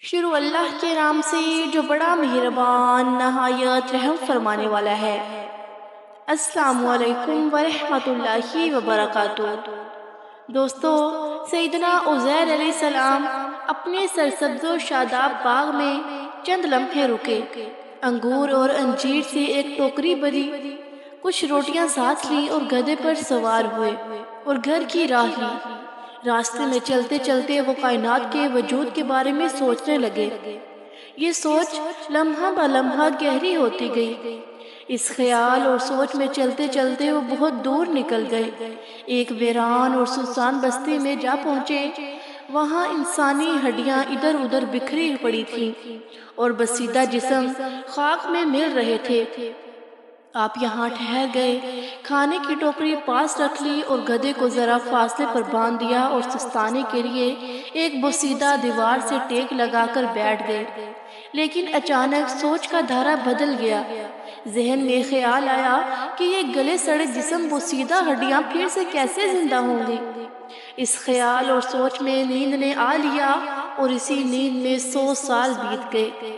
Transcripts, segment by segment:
شروع اللہ کے نام سے جو بڑا مہربان نہایت رحم فرمانے والا ہے۔ السلام علیکم ورحمۃ اللہ وبرکاتہ۔ دوستو، سیدنا عزیر علیہ السلام اپنے سرسبز و شاداب باغ میں چند لمحے رکے، انگور اور انجیر سے ایک ٹوکری بھری، کچھ روٹیاں ساتھ لی اور گدھے پر سوار ہوئے اور گھر کی راہ لی۔ راستے میں چلتے چلتے وہ کائنات کے وجود کے بارے میں سوچنے لگے۔ یہ سوچ لمحہ بہ لمحہ گہری ہوتی گئی۔ اس خیال اور سوچ میں چلتے چلتے وہ بہت دور نکل گئے، ایک ویران اور سنسان بستی میں جا پہنچے۔ وہاں انسانی ہڈیاں ادھر ادھر بکھری پڑی تھیں اور بسیدہ جسم خاک میں مل رہے تھے۔ آپ یہاں ٹھہر گئے، کھانے کی ٹوکری پاس رکھ لی اور گدھے کو ذرا فاصلے پر باندھ دیا اور سستانے کے لیے ایک بوسیدہ دیوار سے ٹیک لگا کر بیٹھ گئے۔ لیکن اچانک سوچ کا دھارا بدل گیا۔ ذہن میں خیال آیا کہ یہ گلے سڑے جسم بوسیدہ ہڈیاں پھر سے کیسے زندہ ہوں گی۔ اس خیال اور سوچ میں نیند نے آ لیا اور اسی نیند میں 100 سال بیت گئے۔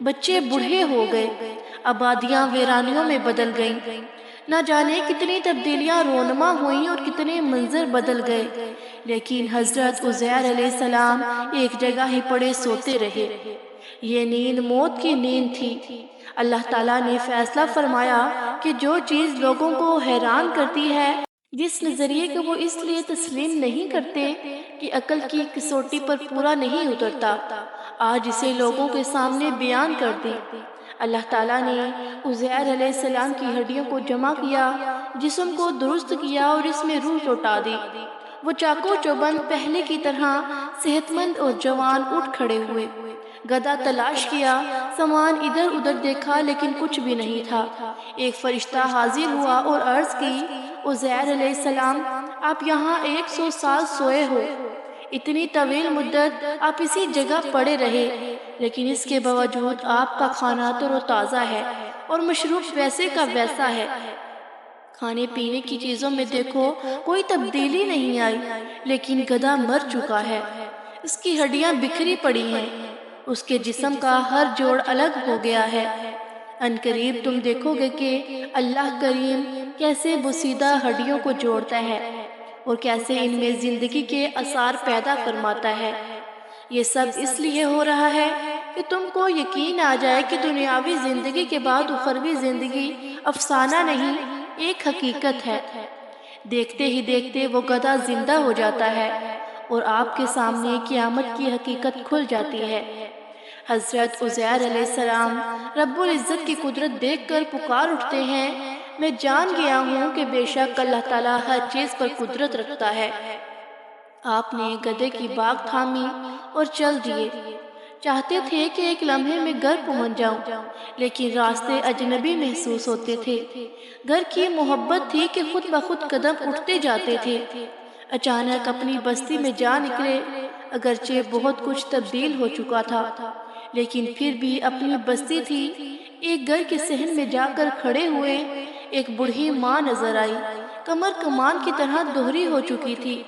بچے بوڑھے ہو گئے، آبادیاں ویرانیوں میں بدل گئیں، نہ جانے کتنی تبدیلیاں رونما ہوئیں اور کتنے منظر بدل گئے، لیکن حضرت عزیر علیہ السلام ایک جگہ ہی پڑے سوتے رہے۔ یہ نیند موت کی نیند تھی۔ اللہ تعالیٰ نے فیصلہ فرمایا کہ جو چیز لوگوں کو حیران کرتی ہے، جس نظریے کو وہ اس لیے تسلیم نہیں کرتے کہ عقل کی کسوٹی پر پورا نہیں اترتا، آج اسے لوگوں کے سامنے بیان کر دی۔ اللہ تعالیٰ نے عزیر علیہ السلام کی ہڈیوں کو جمع کیا، جسم کو درست کیا اور اس میں روح لوٹا دی۔ وہ چاقو چوبند پہلے کی طرح صحت مند اور جوان اٹھ کھڑے ہوئے۔ گدھا تلاش کیا، سامان ادھر ادھر دیکھا لیکن کچھ بھی نہیں تھا۔ ایک فرشتہ حاضر ہوا اور عرض کی، عزیر علیہ السلام، آپ یہاں 100 سال سوئے ہو۔ اتنی طویل مدت آپ اسی جگہ پڑے رہے، لیکن اس کے باوجود آپ کا کھانا تر و تازہ ہے اور مشروب ویسے کا ویسا ہے۔ کھانے پینے کی چیزوں میں دیکھو کوئی تبدیلی نہیں آئی، لیکن گدھا مر چکا ہے، اس کی ہڈیاں بکھری پڑی ہیں، اس کے جسم کا ہر جوڑ الگ ہو گیا ہے۔ عنقریب تم دیکھو گے کہ اللہ کریم کیسے بوسیدہ ہڈیوں کو جوڑتا ہے اور کیسے ان میں زندگی کے آثار پیدا فرماتا ہے۔ یہ سب اس لیے ہو رہا ہے کہ تم کو یقین آ جائے کہ دنیاوی زندگی کے بعد اخروی زندگی افسانہ نہیں، ایک حقیقت ہے۔ دیکھتے ہی دیکھتے وہ گدھا زندہ ہو جاتا ہے اور آپ کے سامنے قیامت کی حقیقت کھل جاتی ہے۔ حضرت عزیر علیہ السلام رب العزت کی قدرت دیکھ کر پکار اٹھتے ہیں، میں جان گیا ہوں کہ بے شک اللہ تعالیٰ ہر چیز پر قدرت رکھتا ہے۔ آپ نے گدھے کی باگ تھامی اور چل دیے۔ چاہتے تھے کہ ایک لمحے میں گھر پہنچ جاؤں، لیکن راستے اجنبی محسوس ہوتے تھے۔ گھر کی محبت تھی کہ خود بخود قدم اٹھتے جاتے تھے۔ اچانک اپنی بستی میں جا نکلے، اگرچہ بہت کچھ تبدیل ہو چکا تھا، لیکن پھر بھی اپنی بستی تھی۔ ایک گھر کے صحن میں جا کر کھڑے ہوئے، ایک بوڑھی ماں نظر آئی، کمر کمان کی طرح دوہری ہو چکی تھی،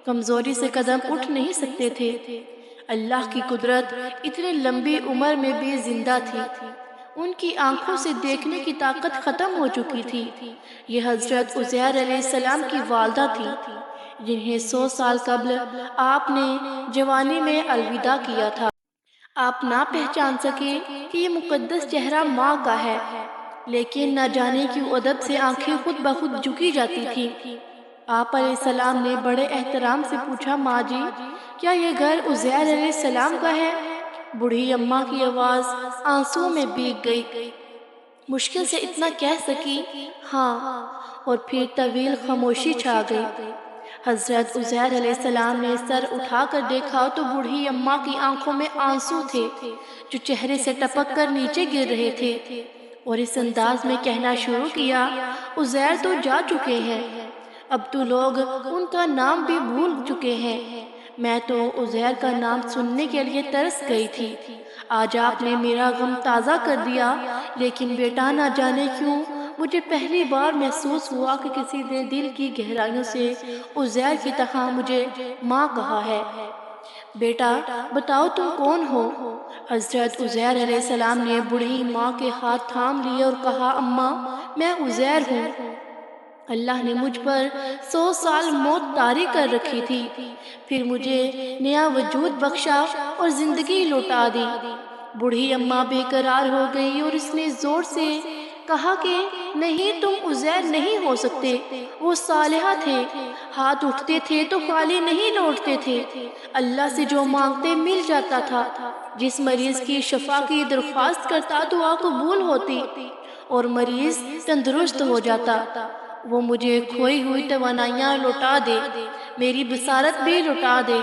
کمزوری سے قدم اٹھ نہیں سکتے تھے۔ اللہ کی قدرت اتنی لمبی عمر میں بھی زندہ تھی، ان کی آنکھوں سے دیکھنے کی طاقت ختم ہو چکی تھی۔ یہ حضرت عزیر علیہ السلام کی والدہ تھی، جنہیں 100 سال قبل آپ نے جوانی میں الوداع کیا تھا۔ آپ نہ پہچان سکے کہ یہ مقدس چہرہ ماں کا ہے، لیکن نہ جانے کیوں ادب سے آنکھیں خود بخود جھکی جاتی تھی۔ آپ علیہ السلام نے بڑے احترام سے پوچھا، ماں جی، کیا یہ گھر عزیر علیہ السلام کا ہے؟ بوڑھی اماں کی آواز آنسوں میں بھیگ گئی، مشکل سے اتنا کہہ سکی، ہاں، اور پھر طویل خاموشی چھا گئی۔ حضرت عزیر علیہ السلام نے سر اٹھا کر دیکھا تو بوڑھی اماں کی آنکھوں میں آنسو تھے جو چہرے سے ٹپک کر نیچے گر رہے تھے، اور اس انداز میں کہنا شروع کیا، عزیر تو جا چکے ہیں، اب تو لوگ ان کا نام بھی بھول چکے ہیں، میں تو عزیر کا نام سننے کے لیے ترس گئی تھی، آج آپ نے میرا غم تازہ کر دیا، لیکن بیٹا نہ جانے کیوں مجھے پہلی بار محسوس ہوا کہ کسی نے دل کی گہرائیوں سے عزیر کی طرح مجھے ماں کہا ہے۔ بیٹا بتاؤ تم کون ہو؟ حضرت عزیر علیہ السلام نے بوڑھی ماں کے ہاتھ تھام لیے اور کہا اماں میں عزیر ہوں، اللہ نے مجھ پر 100 سال موت طاری کر رکھی تھی، پھر مجھے نیا وجود بخشا اور زندگی لوٹا دی۔ بوڑھی اماں بے قرار ہو گئی اور اس نے زور سے کہا کہ نہیں، تم عزیر نہیں ہو سکتے، وہ صالحہ تھے، ہاتھ اٹھتے تھے تو خالی نہیں لوٹتے تھے، اللہ سے جو مانگتے مل جاتا تھا، جس مریض کی شفا کی درخواست کرتا دعا قبول ہوتی اور مریض تندرست ہو جاتا۔ وہ مجھے کھوئی ہوئی توانائیاں لوٹا دے، میری بصارت بھی لوٹا دے۔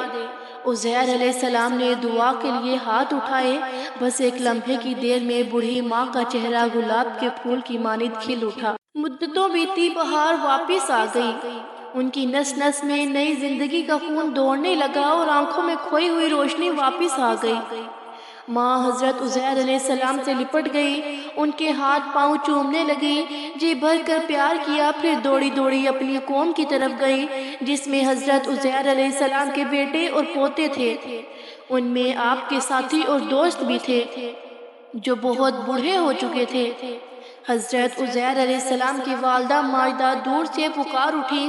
عزیر علیہ السلام نے دعا کے لیے ہاتھ اٹھائے، بس ایک لمحے کی دیر میں بوڑھی ماں کا چہرہ گلاب کے پھول کی مانند کھل اٹھا۔ مدتوں بیتی بہار واپس آ گئی، ان کی نس نس میں نئی زندگی کا خون دوڑنے لگا اور آنکھوں میں کھوئی ہوئی روشنی واپس آ گئی۔ ماں حضرت عزیر علیہ السلام سے لپٹ گئی، ان کے ہاتھ پاؤں چومنے لگی، جی بھر کر پیار کیا، پھر دوڑی دوڑی اپنی قوم کی طرف گئی جس میں حضرت عزیر علیہ السلام کے بیٹے اور پوتے تھے۔ ان میں آپ کے ساتھی اور دوست بھی تھے جو بہت بوڑھے ہو چکے تھے۔ حضرت عزیر علیہ السلام کی والدہ ماجدہ دور سے پکار اٹھی،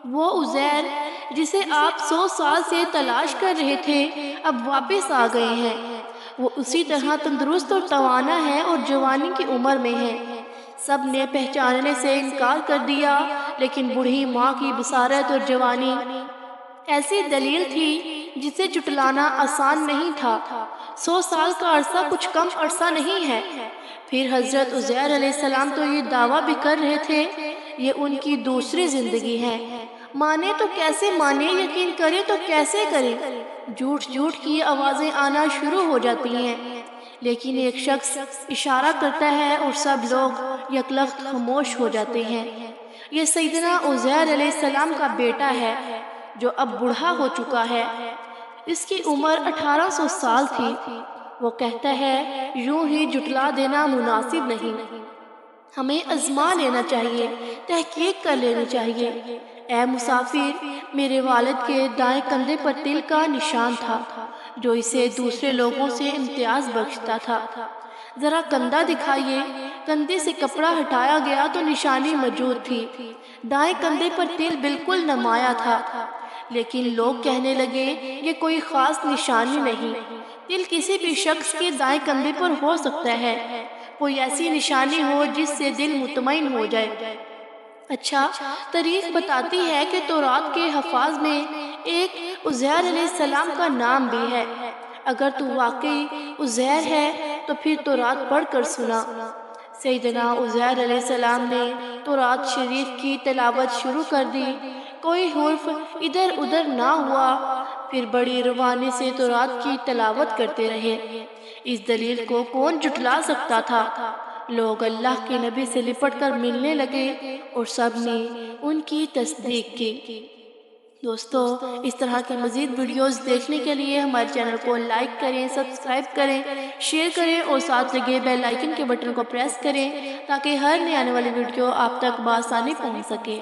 وہ عزیر جسے آپ 100 سال سے تلاش کر رہے تھے اب واپس آ گئے ہیں، وہ اسی طرح تندرست اور توانا ہے اور جوانی کی عمر میں ہے۔ سب نے پہچاننے سے انکار کر دیا، لیکن بوڑھی ماں کی بصارت اور جوانی ایسی دلیل تھی جسے جھٹلانا آسان نہیں تھا۔ 100 سال کا عرصہ کچھ کم عرصہ نہیں ہے۔ پھر حضرت عزیر علیہ السلام تو یہ دعویٰ بھی کر رہے تھے یہ ان کی دوسری زندگی ہے۔ مانے تو کیسے مانے، یقین کرے تو کیسے کرے، جھوٹ جھوٹ کی آوازیں آنا شروع ہو جاتی ہیں، لیکن ایک شخص اشارہ کرتا ہے اور سب لوگ یکلخت خاموش ہو جاتے ہیں۔ یہ سیدنا عزیر علیہ السلام کا بیٹا ہے جو اب بوڑھا ہو چکا ہے، اس کی عمر 1800 سال تھی۔ وہ کہتا ہے یوں ہی جھٹلا دینا مناسب نہیں، ہمیں آزما لینا چاہیے، تحقیق کر لینی چاہیے۔ اے مسافر، میرے والد کے دائیں کندھے پر تل کا نشان تھا جو اسے دوسرے لوگوں سے امتیاز بخشتا تھا، ذرا کندھا دکھائیے۔ کندھے سے کپڑا ہٹایا گیا تو نشانی موجود تھی، دائیں کندھے پر تل بالکل نمایاں تھا، لیکن لوگ کہنے لگے یہ کوئی خاص نشانی نہیں، تل کسی بھی شخص کے دائیں کندھے پر ہو سکتا ہے، کوئی ایسی نشانی ہو جس سے دل مطمئن ہو جائے۔ اچھا، تاریخ بتاتی ہے کہ تورات کے حفاظ میں ایک عزیر علیہ السلام کا نام بھی ہے۔ اگر تو واقعی عزیر ہے تو پھر تورات پڑھ کر سنا۔ سیدنا عزیر علیہ السلام نے تورات شریف کی تلاوت شروع کر دی، کوئی حرف ادھر ادھر نہ ہوا، پھر بڑی روانی سے تورات کی تلاوت کرتے رہے۔ اس دلیل کو کون جھٹلا سکتا تھا؟ لوگ اللہ کے نبی سے لپٹ کر ملنے لگے اور سب نے ان کی تصدیق کی۔ دوستو، اس طرح کی مزید ویڈیوز دیکھنے کے لیے ہمارے چینل کو لائک کریں، سبسکرائب کریں، شیئر کریں اور ساتھ لگے بیل آئیکن کے بٹن کو پریس کریں تاکہ ہر نئی آنے والی ویڈیو آپ تک بآسانی پہنچ سکے۔